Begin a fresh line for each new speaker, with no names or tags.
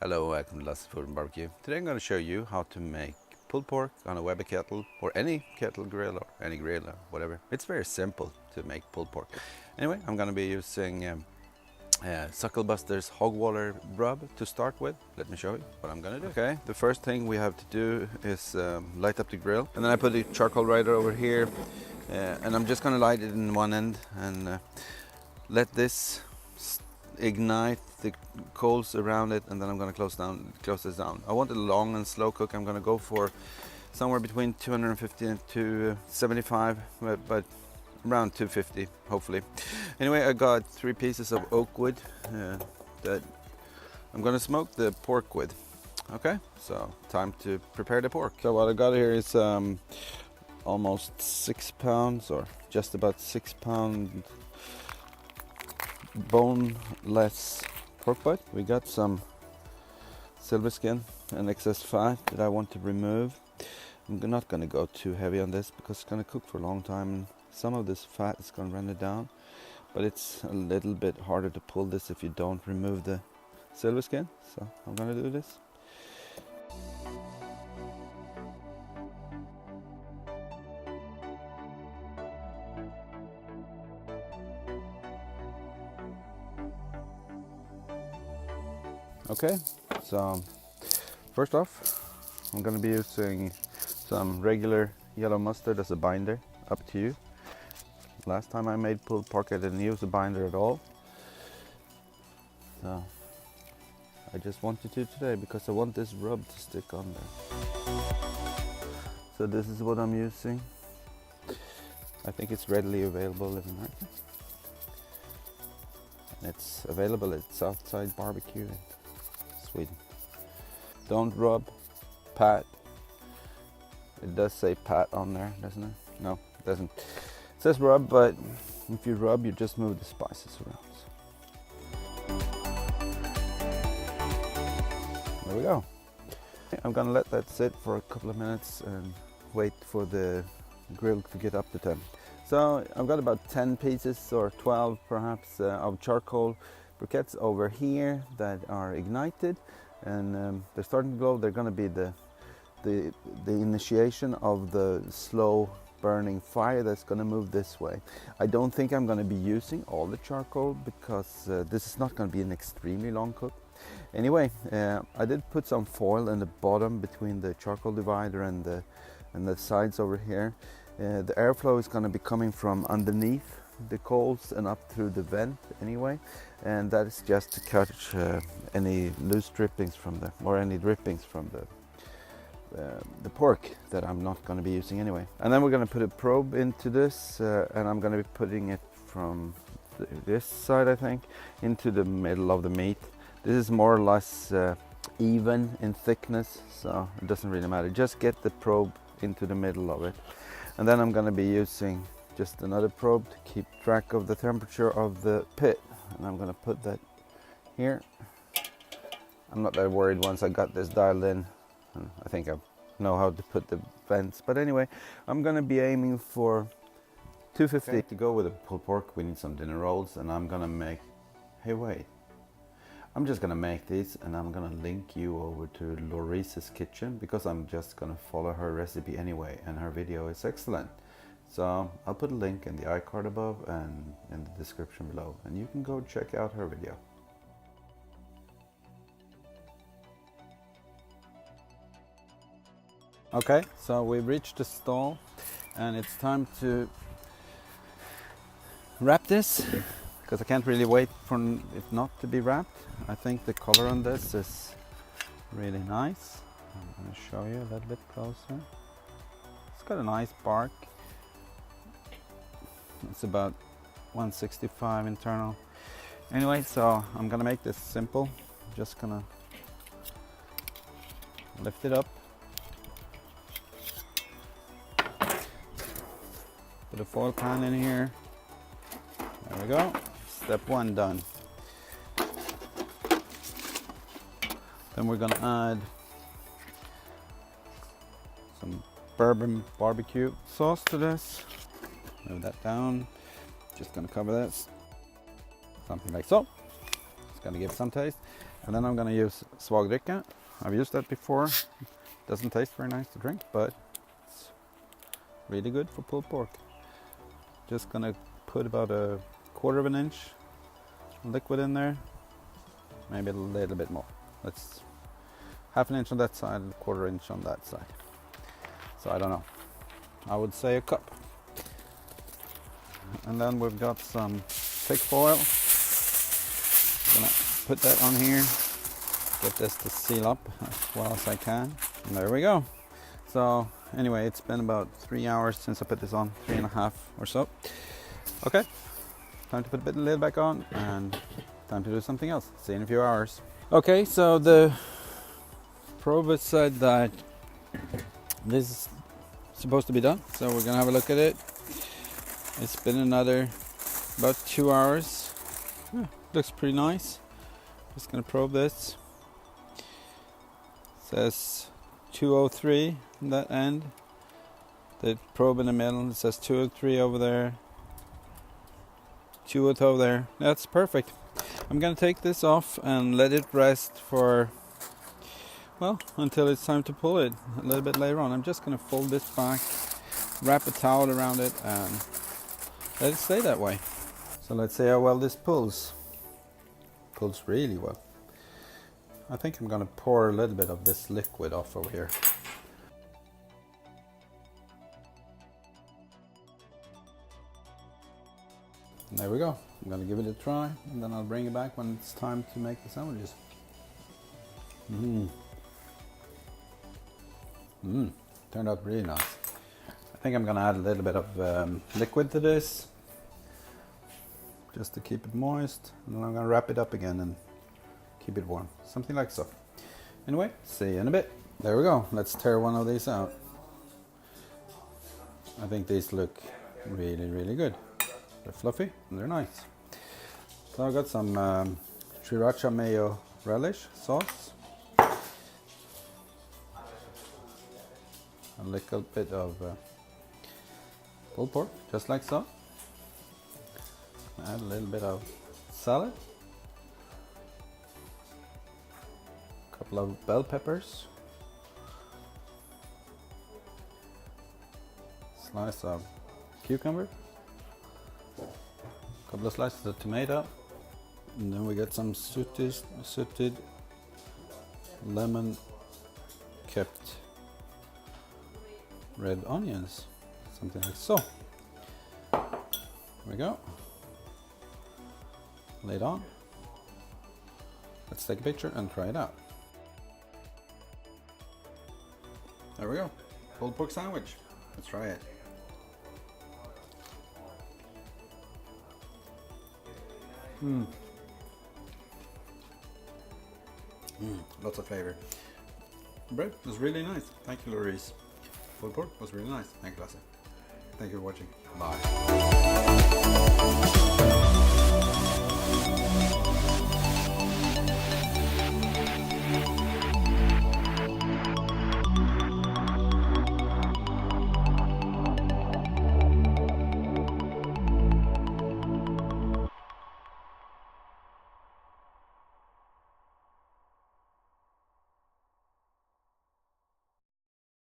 Hello, welcome to Lots of Food and Barbecue. Today I'm going to show you how to make pulled pork on a Weber kettle or any kettle grill or any grill or whatever. It's very simple to make pulled pork. Anyway, I'm going to be using Sucklebuster's hog water rub to start with. Let me show you what I'm going to do. Okay, the first thing we have to do is light up the grill, and then I put the charcoal right over here, and I'm just going to light it in one end and let this ignite the coals around it, and then I'm going to close this down. I want it long and slow cook. I'm going to go for somewhere between 250 and 275, but around 250 hopefully. Anyway, I got 3 pieces of oak wood that I'm going to smoke the pork with. Okay, so time to prepare the pork. So what I got here is almost 6 pounds, or just about 6 pound boneless pork butt. We got some silver skin and excess fat that I want to remove. I'm not going to go too heavy on this because it's going to cook for a long time, and some of this fat is going to run it down, but it's a little bit harder to pull this if you don't remove the silver skin, so I'm going to do this. Okay, so first off, I'm going to be using some regular yellow mustard as a binder, up to you. Last time I made pulled pork I didn't use a binder at all, so I just wanted to today because I want this rub to stick on there. So this is what I'm using. I think it's readily available in America, and it's available at Southside Barbecue in Sweden. Don't rub, pat. It does say pat on there, doesn't it? No, it doesn't. It says rub, but if you rub, you just move the spices around. There we go. I'm gonna let that sit for a couple of minutes and wait for the grill to get up to 10. So I've got about 10 pieces or 12 perhaps of charcoal briquettes over here that are ignited, and they're starting to glow. They're going to be the initiation of the slow burning fire that's going to move this way. I don't think I'm going to be using all the charcoal because this is not going to be an extremely long cook. Anyway, I did put some foil in the bottom between the charcoal divider and the sides over here. The airflow is going to be coming from underneath the coals and up through the vent anyway, and that is just to catch any loose drippings from any drippings from the pork that I'm not going to be using anyway. And then we're going to put a probe into this, and I'm going to be putting it from this side, I think, into the middle of the meat. This is more or less even in thickness, so it doesn't really matter. Just get the probe into the middle of it. And then I'm going to be using just another probe to keep track of the temperature of the pit, and I'm going to put that here. I'm not that worried once I got this dialed in. I think I know how to put the vents, but anyway, I'm going to be aiming for 250. Okay. To go with the pulled pork, we need some dinner rolls, and I'm going to make, hey wait, I'm just going to make these, and I'm going to link you over to Laurice's kitchen because I'm just going to follow her recipe anyway, and her video is excellent. So I'll put a link in the iCard above and in the description below, and you can go check out her video. Okay, so we've reached the stall, and it's time to wrap this because I can't really wait for it not to be wrapped. I think the color on this is really nice. I'm going to show you a little bit closer. It's got a nice bark. It's about 165 internal. Anyway, so I'm gonna make this simple. Just gonna lift it up, put a foil pan in here. There we go. Step 1 done. Then we're gonna add some bourbon barbecue sauce to this. Move that down. Just gonna cover this. Something like so. It's gonna give some taste. And then I'm gonna use svagdricka. I've used that before. Doesn't taste very nice to drink, but it's really good for pulled pork. Just gonna put about a 1/4 of an inch liquid in there, maybe a little bit more. Let's 1/2 inch on that side and 1/4 inch on that side. So I don't know. I would say a cup. And then we've got some thick foil. I'm gonna put that on here. Get this to seal up as well as I can. And there we go. So anyway, it's been about 3 hours since I put this on, 3.5 or so. Okay, time to put the lid back on and time to do something else. See you in a few hours. Okay, so the probe said that this is supposed to be done, so we're gonna have a look at it. It's been about 2 hours. Looks pretty nice. Just gonna probe this. Says 203 on that end. The probe in the middle, it says 203 over there. 202 over there. That's perfect. I'm gonna take this off and let it rest for, well, until it's time to pull it a little bit later on. I'm just gonna fold this back, wrap a towel around it, and let it stay that way. So let's see how well this pulls. Pulls really well. I think I'm gonna pour a little bit of this liquid off over here. And there we go. I'm gonna give it a try, and then I'll bring it back when it's time to make the sandwiches. Turned out really nice. I think I'm gonna add a little bit of liquid to this, just to keep it moist, and then I'm gonna wrap it up again and keep it warm, something like so. Anyway, see you in a bit. There we go. Let's tear one of these out. I think these look really, really good. They're fluffy and they're nice. So I got some sriracha mayo relish sauce, a little bit of pulled pork, just like so. Add a little bit of salad, a couple of bell peppers, slice of cucumber, a couple of slices of tomato, and then we get some sauteed lemon kept red onions, something like so. There we go. Lay it on. Let's take a picture and try it out. There we go. Pulled pork sandwich. Let's try it. Lots of flavor. The bread was really nice. Thank you, Louise. Pulled pork was really nice. Thank you, Lasse. Thank you for watching. Bye.